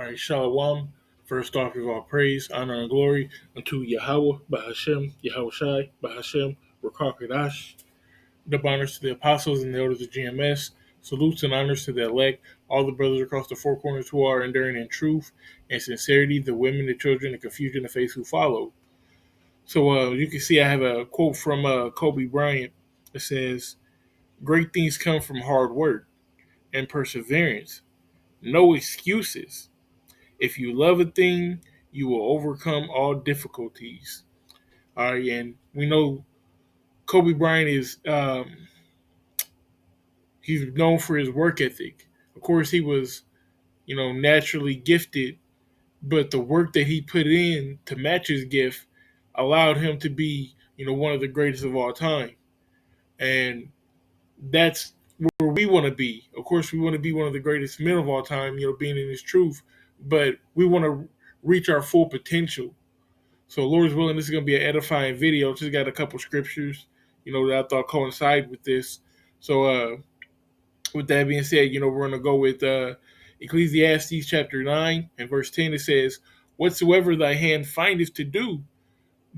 right, Shalom. First off, give all praise, honor, and glory unto Yahweh, Bahashem, Yahweh Shai, Bahashem, Rakakadash. Dub honors to the apostles and the elders of GMS. Salutes and honors to the elect, all the brothers across the four corners who are enduring in truth and sincerity, the women, the children, the confusion, the faith who follow. So you can see I have a quote from Kobe Bryant that says, "Great things come from hard work and perseverance. No excuses. If you love a thing, you will overcome all difficulties." All right, and we know Kobe Bryant is he's known for his work ethic. Of course, he was naturally gifted, but the work that he put in to match his gift allowed him to be one of the greatest of all time, and that's where we want to be. Of course, we want to be one of the greatest men of all time, being in his truth, but we want to reach our full potential. So, Lord's willing, this is going to be an edifying video. Just got a couple scriptures, that I thought coincide with this. So, with that being said, we're going to go with Ecclesiastes chapter 9 and verse 10. It says, "Whatsoever thy hand findeth to do,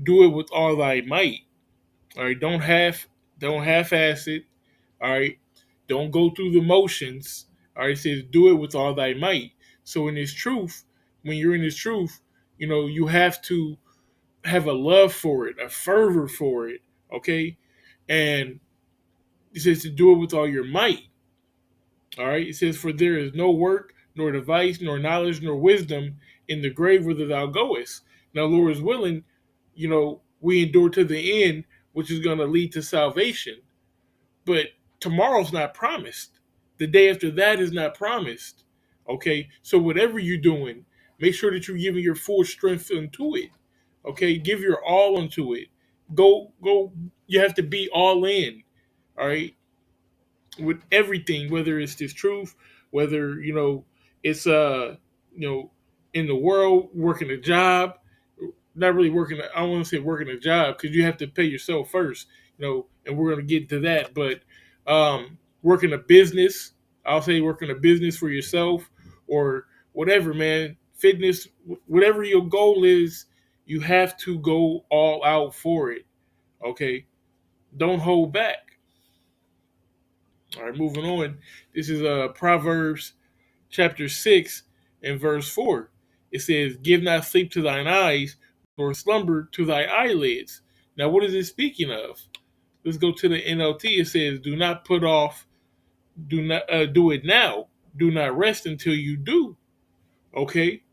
do it with all thy might." All right, don't half-ass it. All right, don't go through the motions. All right, it says, "Do it with all thy might." So, in this truth, when you're in this truth, you have to have a love for it, a fervor for it. Okay, and it says to do it with all your might. All right, it says, "For there is no work, nor device, nor knowledge, nor wisdom in the grave whither thou goest." Now, Lord is willing, we endure to the end, which is going to lead to salvation. But tomorrow's not promised. The day after that is not promised. Okay, so whatever you're doing, make sure that you're giving your full strength into it. Okay, give your all into it. Go. You have to be all in. All right, with everything, whether it's this truth, whether it's you know in the world, working a job, not really working. I don't want to say working a job because you have to pay yourself first, and we're going to get to that. But working a business, I'll say working a business for yourself or whatever, man. Fitness, whatever your goal is, you have to go all out for it. Okay, don't hold back. All right, moving on. This is Proverbs chapter 6 and verse 4. It says, "Give not sleep to thine eyes, nor slumber to thy eyelids." Now, what is it speaking of? Let's go to the NLT. It says, "Do not put off, do not do it now. Do not rest until you do." Okay,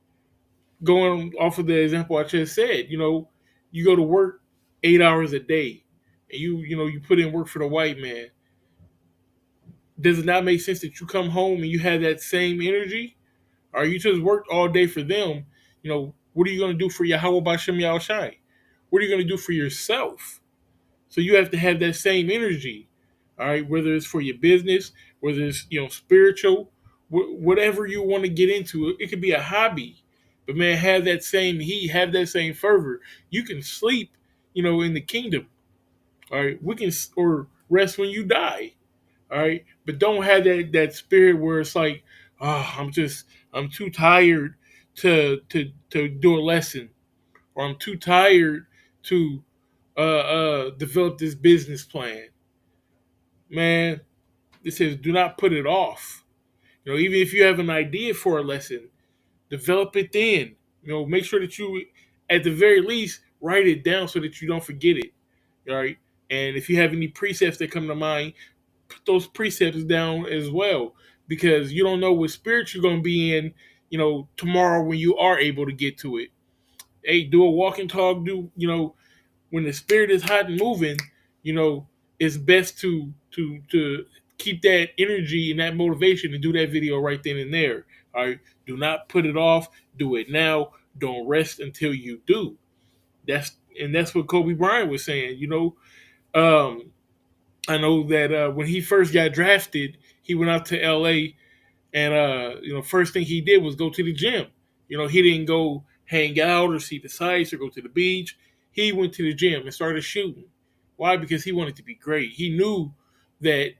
going off of the example I just said, you go to work 8 hours a day, and you put in work for the white man. Does it not make sense that you come home and you have that same energy? Or you just worked all day for them? What are you going to do for Yahweh Bashem Yahushai? What are you going to do for yourself? So you have to have that same energy, all right? Whether it's for your business, whether it's spiritual, whatever you want to get into, it could be a hobby, but man, have that same heat, have that same fervor. You can sleep, in the kingdom, all right. We can or rest when you die, all right. But don't have that spirit where it's like, oh, I'm too tired to do a lesson, or I'm too tired to develop this business plan. Man, it says do not put it off. Even if you have an idea for a lesson, develop it then. Make sure that you, at the very least, write it down so that you don't forget it. All right. And if you have any precepts that come to mind, put those precepts down as well, because you don't know what spirit you're going to be in, tomorrow when you are able to get to it. Hey, do a walk and talk. When the spirit is hot and moving, you know, it's best to keep that energy and that motivation and do that video right then and there. All right, do not put it off. Do it now. Don't rest until you do. That's what Kobe Bryant was saying. Um, I know that when he first got drafted, he went out to L.A. and first thing he did was go to the gym. He didn't go hang out or see the sights or go to the beach. He went to the gym and started shooting. Why? Because he wanted to be great. He knew that,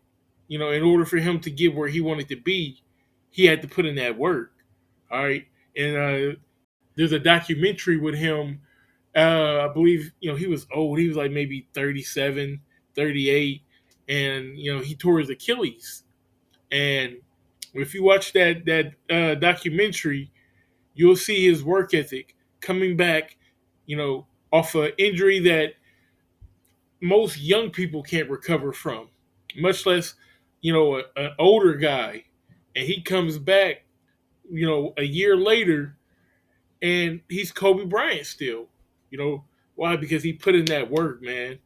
in order for him to get where he wanted to be, he had to put in that work. All right. And there's a documentary with him. I believe he was old. He was like maybe 37, 38, and he tore his Achilles. And if you watch that documentary, you'll see his work ethic coming back, off an injury that most young people can't recover from, much less, an older guy. And he comes back, a year later, and he's Kobe Bryant still. Why? Because he put in that work, man.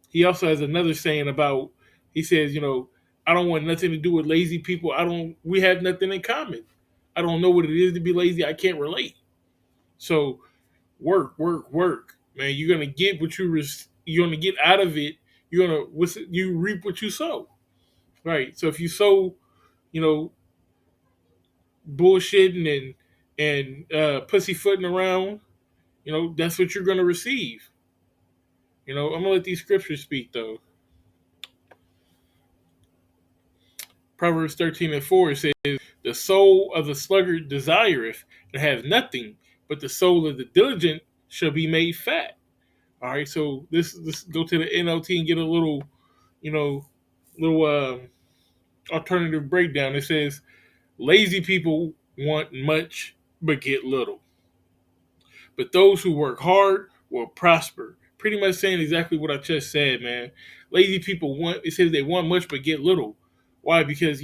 He also has another saying about, he says, I don't want nothing to do with lazy people. We have nothing in common. I don't know what it is to be lazy. I can't relate. So work, work, work, man. You're gonna get what you're gonna get out of it. You reap what you sow, right? So if you sow, you know, bullshitting and pussyfooting around, that's what you're gonna receive. I'm gonna let these scriptures speak though. Proverbs 13:4 says, "The soul of the sluggard desireth and has nothing, but the soul of the diligent shall be made fat." All right, so let's go to the NLT and get a little, you know, little alternative breakdown. It says, "Lazy people want much but get little, but those who work hard will prosper." Pretty much saying exactly what I just said, man. Lazy people want. It says they want much but get little. Why? Because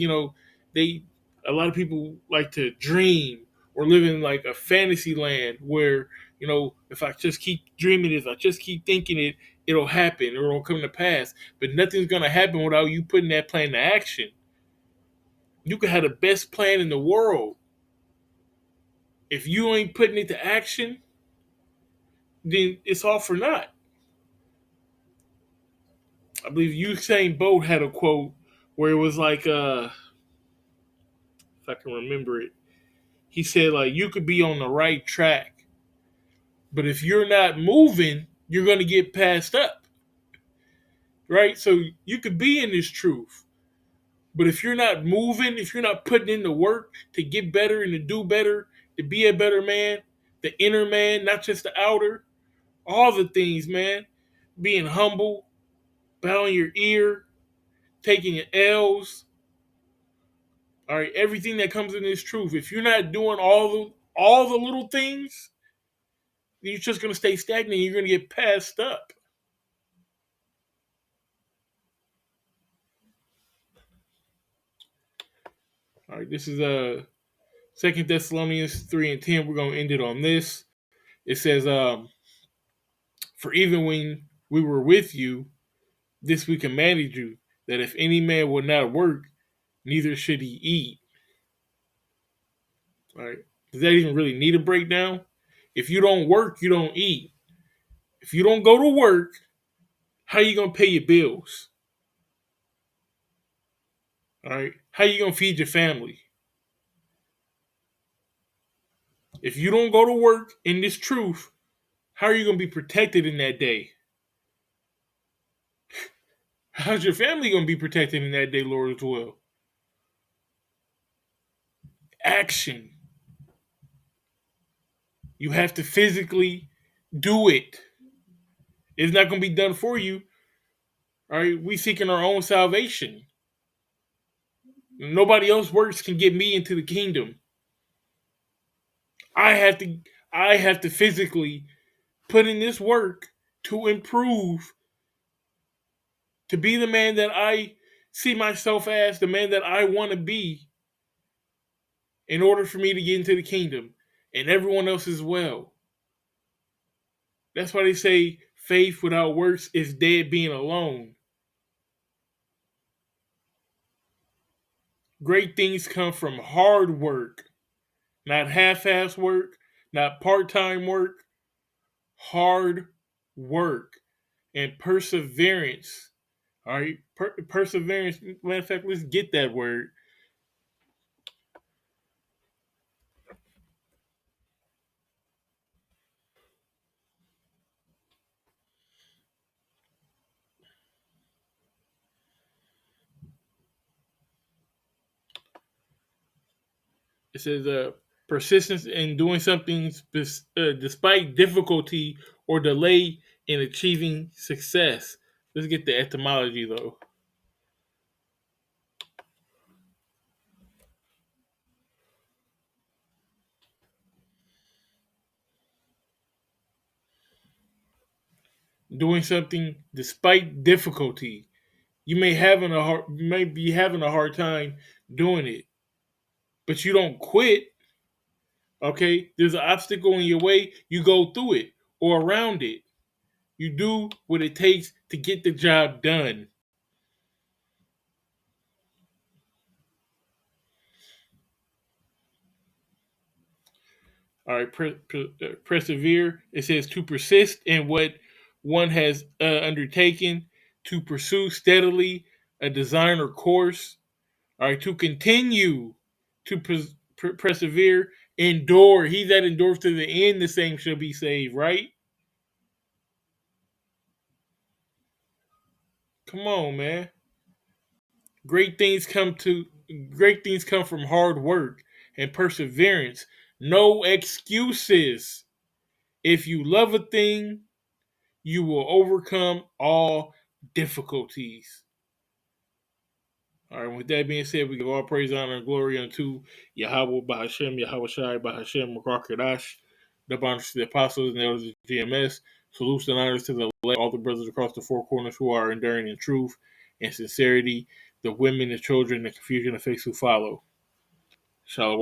they a lot of people like to dream or live in like a fantasy land where if I just keep dreaming it, if I just keep thinking it, it'll happen or it'll come to pass. But nothing's gonna happen without you putting that plan to action. You could have the best plan in the world. If you ain't putting it to action, then it's all for naught. I believe Usain Bolt had a quote where it was like, if I can remember it, he said like you could be on the right track, but if you're not moving, you're gonna get passed up, right? So you could be in this truth, but if you're not moving, if you're not putting in the work to get better and to do better, to be a better man, the inner man, not just the outer, all the things, man, being humble, bowing your ear, taking your L's, all right, everything that comes in this truth. If you're not doing all the little things, you're just gonna stay stagnant. You're gonna get passed up. All right, this is Second Thessalonians 3:10. We're gonna end it on this. It says, "For even when we were with you, this we commanded you, that if any man will not work, neither should he eat." All right, does that even really need a breakdown? If you don't work, you don't eat. If you don't go to work, how you gonna pay your bills? All right, how you gonna feed your family? If you don't go to work in this truth, how are you gonna be protected in that day? How's your family gonna be protected in that day, Lord, as well? Action. You have to physically do it. It's not gonna be done for you. All right, we seeking our own salvation. Nobody else works can get me into the kingdom. I have to I have to physically put in this work to improve, to be the man that I see myself as, the man that I want to be, in order for me to get into the kingdom and everyone else as well. That's why they say faith without works is dead being alone. Great things come from hard work, not half-ass work, not part-time work, hard work and perseverance. All right, perseverance. Matter of fact, let's get that word. It says persistence in doing something despite difficulty or delay in achieving success. Let's get the etymology though. Doing something despite difficulty. You may be having a hard time doing it, but you don't quit. Okay, there's an obstacle in your way, you go through it or around it. You do what it takes to get the job done. All right, persevere. It says to persist in what one has undertaken, to pursue steadily a design or course. All right, to continue, to persevere, endure. He that endures to the end, the same shall be saved. Right? Come on, man. Great things come to great things come from hard work and perseverance. No excuses. If you love a thing, you will overcome all difficulties. All right, with that being said, we give all praise, honor, and glory unto Yahweh Bahashem, Yahweh Shai Bahashem, Rakadash, the honors to the apostles and elders of GMS. Salutes and honors to the all the brothers across the four corners who are enduring in truth and sincerity, the women, the children, the confusion, the faiths who follow. Shalom.